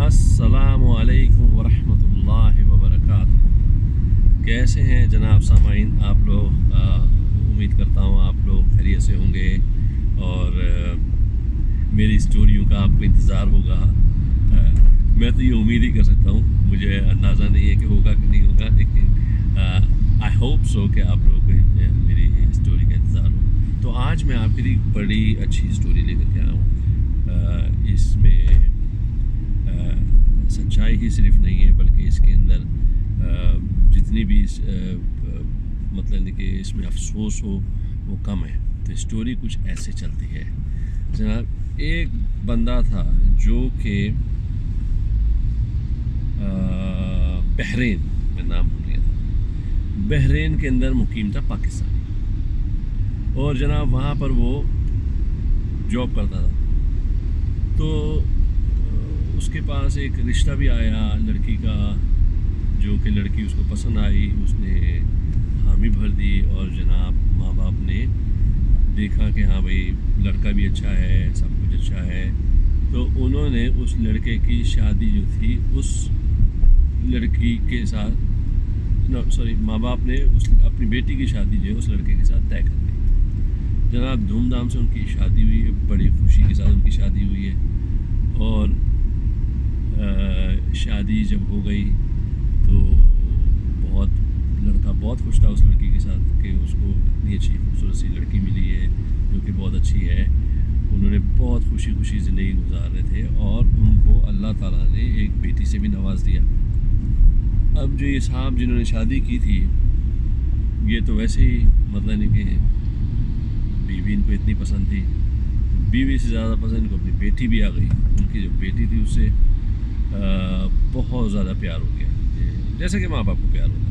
अस्सलामु अलैकुम वरहमतुल्लाहि वबरकातुहू। कैसे हैं जनाब सामाइन आप लोग? उम्मीद करता हूँ आप लोग खैरियत से होंगे और मेरी स्टोरियों का आपको इंतज़ार होगा। मैं तो ये उम्मीद ही कर सकता हूँ, मुझे अंदाज़ा नहीं है कि होगा कि नहीं होगा, लेकिन आई होप सो कि आप लोगों को मेरी स्टोरी का इंतज़ार हो। तो आज मैं आपके लिए बड़ी अच्छी स्टोरी लेकर के आया हूँ। इसमें सच्चाई ही सिर्फ नहीं है, बल्कि इसके अंदर जितनी भी मतलब कि इसमें अफसोस हो वो कम है। तो स्टोरी कुछ ऐसे चलती है जनाब। एक बंदा था जो कि बहरीन में, नाम भूल गया था, बहरीन के अंदर मुकीम था पाकिस्तानी, और जनाब वहाँ पर वो जॉब करता था। तो उसके पास एक रिश्ता भी आया लड़की का, जो कि लड़की उसको पसंद आई, उसने हामी भर दी और जनाब माँ बाप ने देखा कि हाँ भाई लड़का भी अच्छा है, सब कुछ अच्छा है, तो उन्होंने उस लड़के की शादी जो थी उस लड़की के साथ, माँ बाप ने उस अपनी बेटी की शादी जो है उस लड़के के साथ तय कर दी। जनाब धूमधाम से उनकी शादी हुई है, बड़ी खुशी के साथ उनकी शादी हुई है। और शादी जब हो गई तो लड़का बहुत खुश था उस लड़की के साथ कि उसको इतनी अच्छी खूबसूरत सी लड़की मिली है जो कि बहुत अच्छी है। उन्होंने बहुत खुशी खुशी ज़िंदगी गुजार रहे थे और उनको अल्लाह ताला ने एक बेटी से भी नवाज दिया। अब जो ये साहब जिन्होंने शादी की थी, ये तो वैसे ही मतलब नहीं कि बीवी इनको इतनी पसंद थी, बीवी से ज़्यादा पसंद इनको अपनी बेटी भी आ गई। उनकी जो बेटी थी उससे बहुत ज़्यादा प्यार हो गया, जैसे कि माँ बाप को प्यार होता है।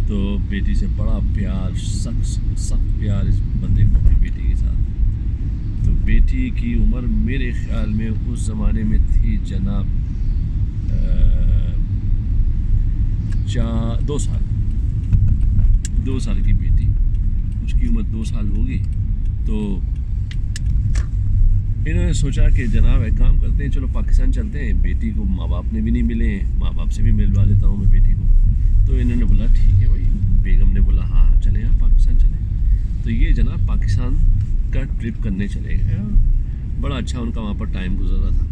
तो बेटी से बड़ा प्यार, सख्त प्यार इस बंदे को अपनी बेटी के साथ। तो बेटी की उम्र मेरे ख़्याल में उस ज़माने में थी जनाब 2 साल की बेटी, उसकी उम्र 2 साल होगी। तो इन्होंने सोचा कि जनाब एक काम करते हैं, चलो पाकिस्तान चलते हैं, बेटी को माँ बाप ने भी नहीं मिले हैं, माँ बाप से भी मिलवा लेता हूँ मैं बेटी को। तो इन्होंने बोला ठीक है भाई, बेगम ने बोला हाँ चलें, आप पाकिस्तान चलें। तो ये जनाब पाकिस्तान का ट्रिप करने चले गए। बड़ा अच्छा उनका वहाँ पर टाइम गुजर रहा था,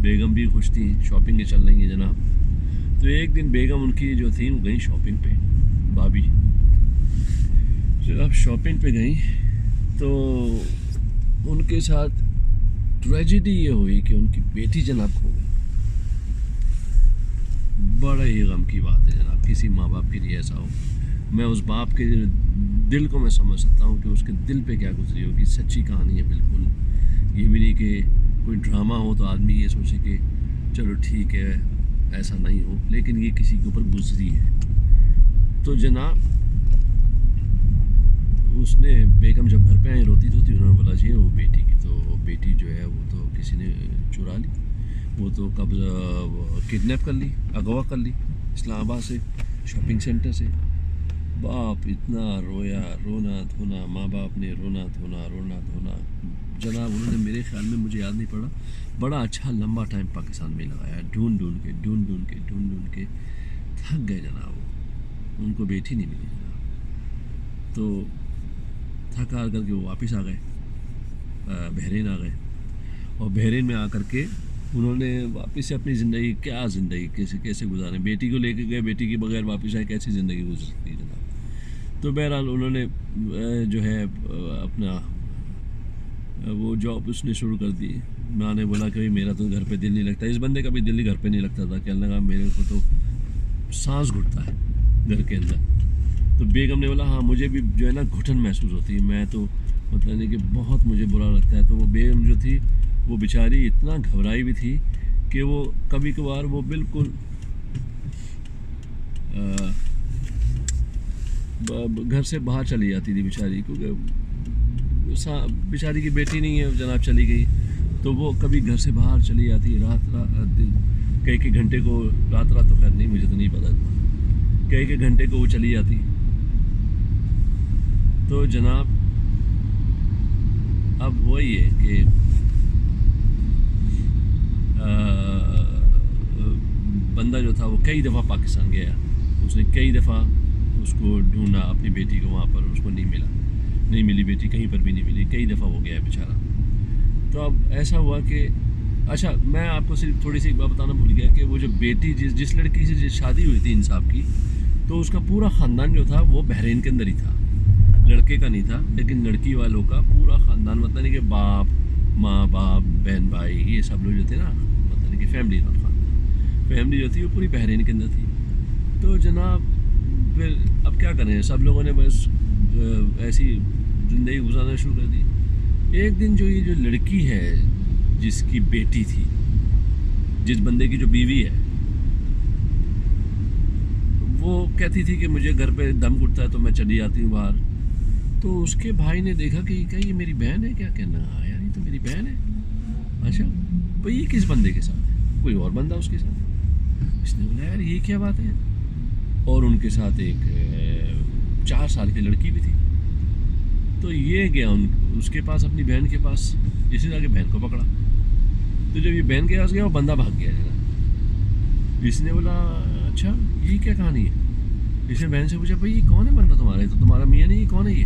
बेगम भी खुश थी, शॉपिंग चल रही है जनाब। तो एक दिन बेगम उनकी जो थी वो गई शॉपिंग पे, भाभी जब शॉपिंग पे गई तो उनके साथ ट्रेजेडी ये हुई कि उनकी बेटी जनाब खो गई। बड़ा ही गम की बात है जनाब, किसी माँ बाप के लिए ऐसा हो। मैं उस बाप के दिल को मैं समझ सकता हूँ कि उसके दिल पे क्या गुजरी होगी। सच्ची कहानी है बिल्कुल, ये भी नहीं कि कोई ड्रामा हो तो आदमी ये सोचे कि चलो ठीक है ऐसा नहीं हो, लेकिन ये किसी के ऊपर गुजरी है। तो जनाब उसने बेगम जब घर पे आई रोती तो उन्होंने बोला जी वो बेटी की, तो बेटी जो है वो तो किसी ने चुरा ली, वो तो कब्ज़ा किडनैप कर ली, अगवा कर ली इस्लामाबाद से, शॉपिंग सेंटर से। बाप इतना रोया, रोना धोना, माँ बाप ने रोना धोना जनाब। उन्होंने मेरे ख्याल में, मुझे याद नहीं पड़ा, बड़ा अच्छा लंबा टाइम पाकिस्तान में लगाया, ढूंढ ढूंढ के थक गए जनाब। उनको बेटी नहीं मिली जनाब। तो थक हार करके वो वापस आ गए, बहरीन आ गए। और बहरीन में आकर के उन्होंने वापस से अपनी ज़िंदगी, क्या ज़िंदगी कैसे गुजारें, बेटी को लेके गए, बेटी के बगैर वापस आए, कैसी ज़िंदगी गुजर सकती है जनाब। तो बहरहाल उन्होंने जो है अपना वो जॉब उसने शुरू कर दी। माँ ने बोला कि भाई मेरा तो घर पे दिल नहीं लगता, इस बंदे का भी दिल ही घर पे नहीं लगता था। कहने लगा मेरे को तो सांस घुटता है घर के अंदर। तो बेगम ने बोला हाँ मुझे भी जो है ना घुटन महसूस होती है, मैं तो मतलब नहीं कि बहुत मुझे बुरा लगता है। तो वो बेगम जो थी वो बेचारी इतना घबराई भी थी कि वो कभी कभार वो बिल्कुल घर से बाहर चली जाती थी बेचारी, क्योंकि बेचारी की बेटी नहीं है जनाब, चली गई। तो वो कभी घर से बाहर चली जाती रात कई घंटे को, रात तो खैर नहीं, मुझे तो नहीं पता, कई घंटे को वो चली जाती। तो जनाब अब वही है कि बंदा जो था वो कई दफ़ा पाकिस्तान गया, उसने कई दफ़ा उसको ढूंढा अपनी बेटी को, वहाँ पर उसको नहीं मिला, नहीं मिली बेटी, कहीं पर भी नहीं मिली, कई दफ़ा वो गया बेचारा। तो अब ऐसा हुआ कि अच्छा, मैं आपको सिर्फ थोड़ी सी एक बात बताना भूल गया कि वो जो बेटी जिस लड़की से शादी हुई थी इंसाफ की, तो उसका पूरा ख़ानदान जो था वो बहरीन के अंदर ही था, लड़के का नहीं था, लेकिन लड़की वालों का पूरा ख़ानदान, मतलब नहीं कि बाप माँ बाप बहन भाई ये सब लोग जो थे ना, मतलब नहीं कि फैमिली, नॉट खानदान, फैमिली जो थी वो पूरी बहरीन के अंदर थी। तो जनाब फिर अब क्या करें, सब लोगों ने बस ऐसी ज़िंदगी गुजारना शुरू कर दी। एक दिन जो ये जो लड़की है जिसकी बेटी थी, जिस बंदे की जो बीवी है, वो कहती थी कि मुझे घर पे दम घुटता है तो मैं चली जाती हूँ बाहर। तो उसके भाई ने देखा कि क्या ये मेरी बहन है क्या? कहना हाँ यार ये तो मेरी बहन है। अच्छा भाई ये किस बंदे के साथ है? कोई और बंदा उसके साथ? इसने बोला यार ये क्या बात है। और उनके साथ एक 4 साल की लड़की भी थी। तो ये गया उसके पास, अपनी बहन के पास, जिसने जाके बहन को पकड़ा। तो जब ये बहन के पास गया वो बंदा भाग गया जरा। इसने बोला अच्छा ये क्या कहानी है? इसने बहन से पूछा भाई ये कौन है बंदा तुम्हारा? तो तुम्हारा मियाँ नहीं, ये कौन है ये?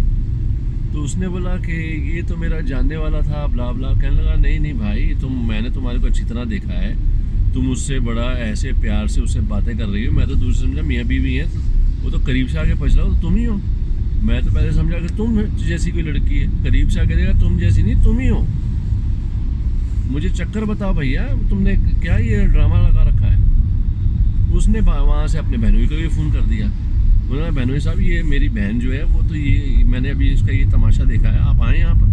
तो उसने बोला कि ये तो मेरा जानने वाला था, ब्ला ब्ला। कहने लगा नहीं भाई मैंने तुम्हारे को अच्छी तरह देखा है, तुम उससे बड़ा ऐसे प्यार से उससे बातें कर रही हो, मैं तो दूसरे समझा मियाँ बीवी है, वो तो करीब से आके पहुँच रहा हो तो तुम ही हो। मैं तो पहले समझा कि तुम जैसी कोई लड़की है, करीब से आके देखा तुम जैसी नहीं, तुम ही हो। मुझे चक्कर बताओ भैया, तुमने क्या ये ड्रामा लगा रखा है? उसने वहाँ से अपने बहनोई को भी फ़ोन कर दिया। बोला बहनोई साहब ये मेरी बहन जो है वो तो ये मैंने अभी इसका ये तमाशा देखा है, आप आए यहाँ पर।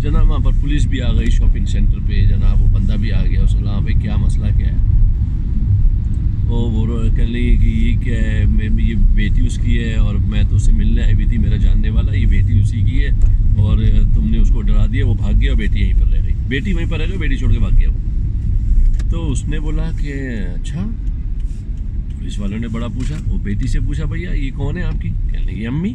जनाब वहाँ पर पुलिस भी आ गई शॉपिंग सेंटर पे, जनाब वो बंदा भी आ गया। उसने कहा भाई क्या मसला क्या है? वो कह रही कि ये क्या है, ये बेटी उसकी है और मैं तो उससे मिलने आई हुई थी, मेरा जानने वाला, ये बेटी उसी की है और तुमने उसको डरा दिया, वो भाग गया और बेटी यहीं पर रह गई। बेटी वहीं पर रह गई, बेटी छोड़ के भाग गया वो। तो उसने बोला कि अच्छा। पुलिस वालों ने बड़ा पूछा, वो बेटी से पूछा भैया ये कौन है आपकी? कहने लगी अम्मी।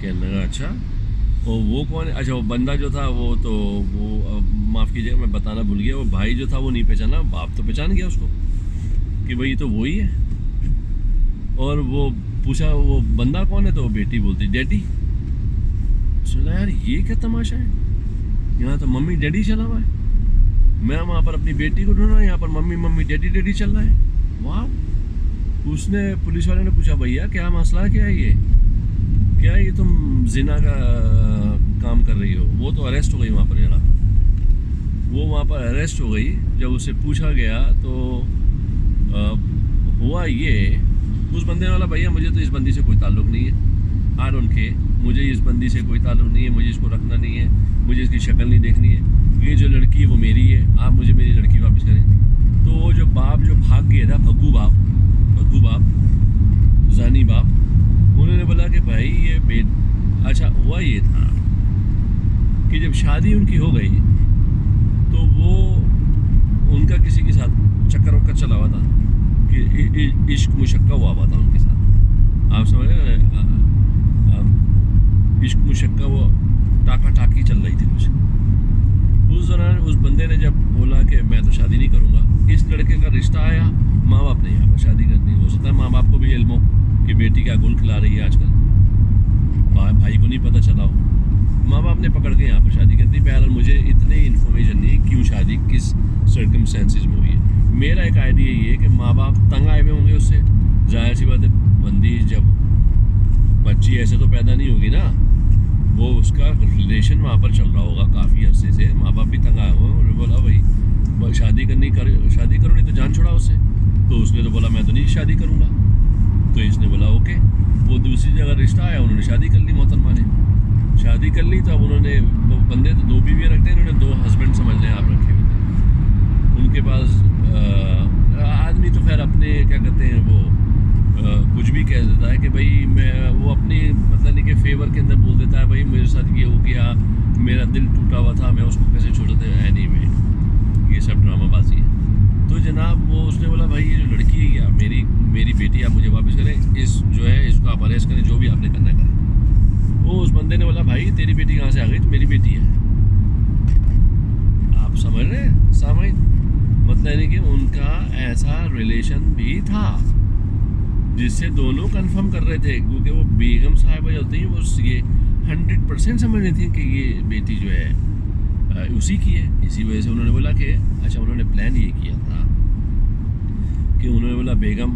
कहने लगा अच्छा और वो कौन है? अच्छा वो बंदा जो था वो तो वो माफ़ कीजिएगा मैं बताना भूल गया, वो भाई जो था वो नहीं पहचाना, बाप तो पहचान गया उसको कि भाई तो वही है। और वो पूछा वो बंदा कौन है? तो वो बेटी बोलती डैडी। सुना यार ये क्या तमाशा है, यहाँ तो मम्मी डैडी चला हुआ है, मैं वहाँ पर अपनी बेटी को ढूंढ रहा हूँ, यहाँ पर मम्मी मम्मी डैडी डैडी चल रहा है। वाह। उसने पुलिस वाले ने पूछा भैया क्या मसला क्या है, ये क्या ये तुम जिना का काम कर रही हो? वो तो अरेस्ट हो गई वहाँ पर जरा, वो वहाँ पर अरेस्ट हो गई। जब उससे पूछा गया तो हुआ ये, उस बंदे ने बोला भैया मुझे तो इस बंदी से कोई ताल्लुक़ नहीं है, आई डोंट केयर, मुझे इस बंदी से कोई ताल्लुक़ नहीं है, मुझे इसको रखना नहीं है, मुझे इसकी शक्ल नहीं देखनी है, ये जो लड़की है वो मेरी है, आप मुझे मेरी लड़की वापस करें। तो वो जो बाप जो भाग गया था, भग्गू बाप जानी बाप, उन्होंने बोला कि भाई ये अच्छा हुआ ये था कि जब शादी उनकी हो गई तो वो उनका किसी के साथ चक्कर वक्कर चला हुआ था कि इश्क मुशक्का हुआ था उनके साथ, आप समझ रहे हैं? इश्क मुशक्का वो टाका टाकी चल रही थी कुछ। उस दौरान उस बंदे ने जब बोला कि मैं तो शादी नहीं करूँगा, इस लड़के का रिश्ता आया, माँ बाप ने यहाँ पर शादी करनी। हो सकता है माँ बाप को भी इल्म हो कि बेटी क्या गुल खिला रही है आजकल, भाई को नहीं पता चला हो, माँ बाप ने पकड़ के यहाँ पर शादी कर दी। बहरहाल मुझे इतनी इन्फॉर्मेशन नहीं क्यों शादी किस सर्कमस्टेंसेस में हुई है। मेरा एक आइडिया ये है कि माँ बाप तंग आए हुए होंगे उससे, जाहिर सी बात है बंदी जब बच्ची ऐसे तो पैदा नहीं होगी ना, वो उसका रिलेशन वहाँ पर चल रहा होगा काफ़ी अरसे से, माँ बाप भी तंग आए हुए हैं और बोला भाई शादी करो नहीं तो जान छोड़ा उससे। तो उसने तो बोला मैं तो नहीं शादी करूँगा। तो इसने बोला ओके। वो दूसरी जगह रिश्ता आया, उन्होंने शादी कर ली, मोहतरमा ने शादी कर ली। तो अब उन्होंने बंदे तो 2 बीवियाँ रखते हैं, उन्होंने 2 हस्बैंड समझ लें आप रखे हुए थे उनके पास। आदमी तो खैर अपने क्या कहते हैं वो कुछ भी कह देता है कि भाई मैं वो अपनी मतलब नहीं कि फेवर के अंदर बोल देता है भाई मेरे साथ ये हो गया, मेरा दिल टूटा हुआ था, मैं उसको कैसे छोड़ देते हैं। एनीवे ये सब ड्रामाबाजी है। तो जनाब वो उसने बोला भाई ये जो लड़की है या मेरी बेटी आप मुझे वापस करें, इस जो है इसको आप अरेस्ट करें, जो भी आपने करना करें। वो उस बंदे ने बोला भाई तेरी बेटी कहाँ से आ गई? तो मेरी बेटी है। आप समझ रहे हैं सामाइन? मतलब मतलब यानी कि उनका ऐसा रिलेशन भी था जिससे दोनों कंफर्म कर रहे थे, क्योंकि वो बेगम साहिबा जो होती हैं वो ये 100% समझ रही थी कि ये बेटी जो है उसी की है। इसी वजह से उन्होंने बोला कि अच्छा, उन्होंने प्लान ये किया था कि उन्होंने बोला बेगम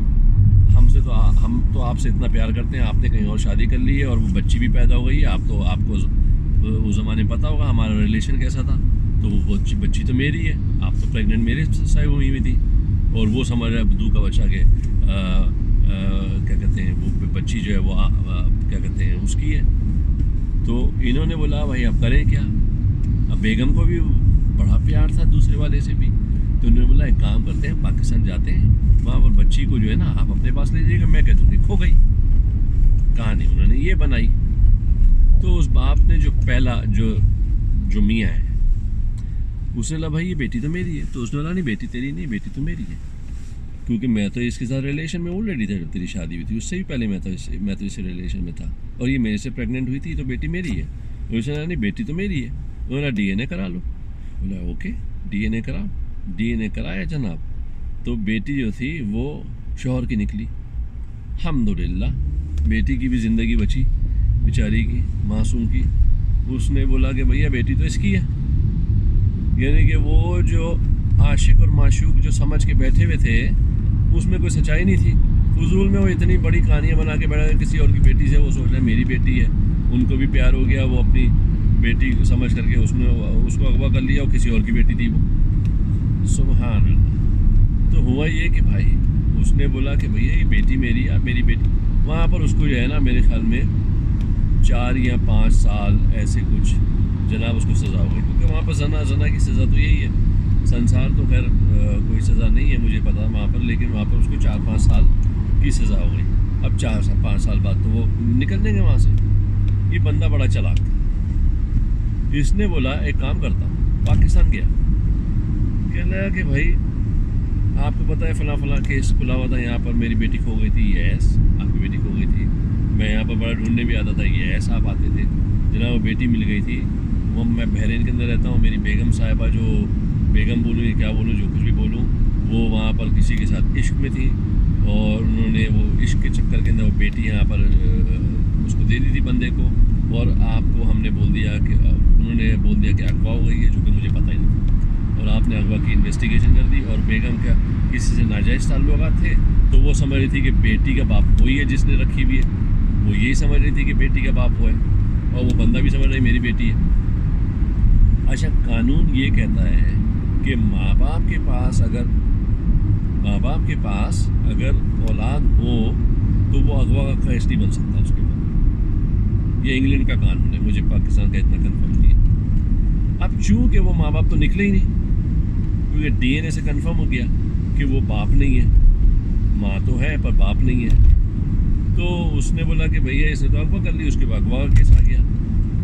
हम तो आपसे इतना प्यार करते हैं, आपने कहीं और शादी कर ली है और वो बच्ची भी पैदा हो गई है। आपको उस ज़माने में पता होगा हमारा रिलेशन कैसा था, तो वो बच्ची तो मेरी है, आप तो प्रेग्नेंट मेरे साहिब हुई हुई थी, और वो समझ रहा है बदू का बच्चा के क्या कहते हैं वो बच्ची जो है वो क्या कहते हैं उसकी है। तो इन्होंने बोला भाई अब करें क्या। अब बेगम को भी बड़ा प्यार था दूसरे वाले से भी, तो उन्होंने बोला एक काम करते हैं, पाकिस्तान जाते हैं, वहाँ पर बच्ची को जो है ना आप अपने पास ले जाइएगा, मैं कह दूँगी खो गई। कहानी उन्होंने ये बनाई। तो उस बाप ने जो पहला जो मियाँ है उसने बोला भाई ये बेटी तो मेरी है। तो उसने बोला नहीं बेटी तेरी नहीं, बेटी तो मेरी है, क्योंकि मैं तो इसके साथ रिलेशन में ऑलरेडी था जब तेरी शादी हुई थी, उससे भी पहले मैं तो इससे रिलेशन में था, और ये मेरे से प्रेग्नेंट हुई थी, तो बेटी मेरी है। उसने बोला नहीं बेटी तो मेरी है। उन्होंने DNA करा लो। बोला ओके DNA कराओ। DNA कराया जनाब, तो बेटी जो थी वो शौहर की निकली। अल्हम्दुलिल्लाह बेटी की भी ज़िंदगी बची बेचारी की, मासूम की। उसने बोला कि भैया बेटी तो इसकी है, यानी कि वो जो आशिक और माशूक जो समझ के बैठे हुए थे उसमें कोई सच्चाई नहीं थी। फजूल में वो इतनी बड़ी कहानियाँ बना के बैठा किसी और की बेटी से, वो सोच रहा है मेरी बेटी है। उनको भी प्यार हो गया, वो अपनी बेटी समझ करके उसको अगवा कर लिया, और किसी और की बेटी थी वो। सुभान अल्लाह। तो हुआ ये कि भाई उसने बोला कि भैया ये बेटी मेरी है, मेरी बेटी। वहाँ पर उसको जो है ना मेरे ख्याल में 4 या 5 साल ऐसे कुछ जनाब उसको सज़ा हो गई, क्योंकि वहाँ पर जना की सज़ा तो यही है। संसार तो खैर कोई सज़ा नहीं है मुझे पता वहाँ पर, लेकिन वहाँ पर उसको 4-5 साल की सज़ा हो गई। अब 4-5 साल बाद तो वो निकल देंगे वहाँ से। ये बंदा बड़ा चालाक था। इसने बोला एक काम करता हूँ, पाकिस्तान गया, कह लगा कि भाई आपको पता है फला केस खुला हुआ था, यहाँ पर मेरी बेटी खो गई थी। यस आपकी बेटी खो गई थी, मैं यहाँ पर बड़ा ढूंढने भी आता था। यस आप आते थे जनाब, वो बेटी मिल गई थी। वो मैं बहरीन के अंदर रहता हूँ, मेरी बेगम साहिबा जो बेगम बोलूँ या क्या बोलूँ, जो कुछ भी बोलूँ, वो वहाँ पर किसी के साथ इश्क में थी, और उन्होंने वो इश्क के चक्कर के अंदर वो बेटी यहाँ पर उसको दे दी थी बंदे को, और आपको हमने बोल दिया कि उन्होंने बोल दिया कि अगवा हो गई है, जो कि मुझे पता ही नहीं। और आपने अगवा की इन्वेस्टिगेशन कर दी, और बेगम का किसी से नाजायज़ ताल्लुकात थे, तो वो समझ रही थी कि बेटी का बाप वही है जिसने रखी हुई है। वो यही समझ रही थी कि बेटी का बाप वो है, और वो बंदा भी समझ रहा है मेरी बेटी है। अच्छा, कानून ये कहता है कि माँ बाप के पास अगर औलाद हो तो वो अगवा का केस नहीं बन सकता उसके ऊपर। ये इंग्लैंड का कानून है, मुझे पाकिस्तान का इतना कंफर्म नहीं है। अब चूँकि वो माँ बाप तो निकले ही नहीं, क्योंकि DNA से कंफर्म हो गया कि वो बाप नहीं है, माँ तो है पर बाप नहीं है। तो उसने बोला कि भैया इसने तो अगवा कर ली, उसके बाद अगवा का केस आ गया।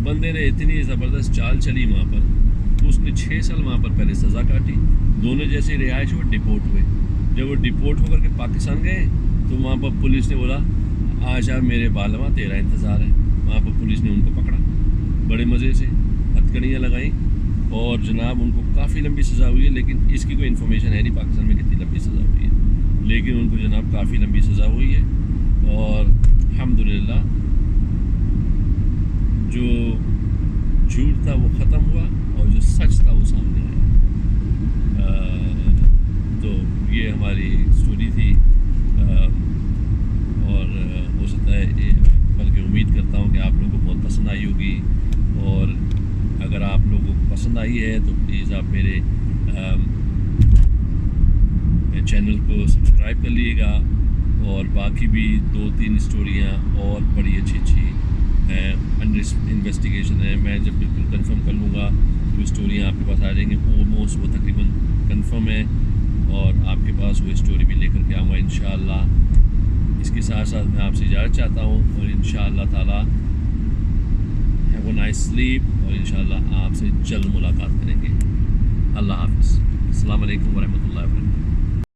बंदे ने इतनी ज़बरदस्त चाल चली वहाँ पर, उसने 6 साल वहाँ पर पहले सज़ा काटी। दोनों जैसे रिहाइश हुए, डिपोर्ट हुए। जब वो डिपोर्ट होकर के पाकिस्तान गए तो वहाँ पर पुलिस ने बोला आजा मेरे बालवा तेरा इंतज़ार है। वहाँ पर पुलिस ने उनको पकड़ा, बड़े मज़े से हथकड़ियाँ लगाई, और जनाब उनको काफ़ी लंबी सज़ा हुई है, लेकिन इसकी कोई इन्फॉर्मेशन है नहीं पाकिस्तान में कितनी लंबी सज़ा हुई है, लेकिन उनको जनाब काफ़ी लंबी सज़ा हुई है। और अल्हम्दुलिल्लाह जो झूठ था वो ख़त्म हुआ, और जो सच था वो सामने आया। तो ये हमारी स्टोरी थी, और हो सकता है, बल्कि उम्मीद करता हूँ कि आप लोगों को बहुत पसंद आई होगी। और अगर आप लोगों को पसंद आई है तो प्लीज़ आप मेरे चैनल को सब्सक्राइब कर लीजिएगा, और बाकी भी 2-3 स्टोरियाँ और बड़ी अच्छी अंडर इन्वेस्टिगेशन है। मैं जब बिल्कुल कंफर्म कर लूँगा तो वो स्टोरियाँ आपके पास आ जाएंगी। ऑलमोस्ट वो तकरीबन कंफर्म है, और आपके पास वो स्टोरी भी लेकर के आऊँगा इंशाअल्लाह। इसके साथ साथ मैं आपसे इजाज़त चाहता हूँ, और इंशाअल्लाह ताला हैव अ नाइस स्लीप, और इंशाअल्लाह आपसे जल्द मुलाकात करेंगे। अल्लाह हाफ़िज़। अस्सलाम वालेकुम व रहमतुल्लाहि व बरकातहू।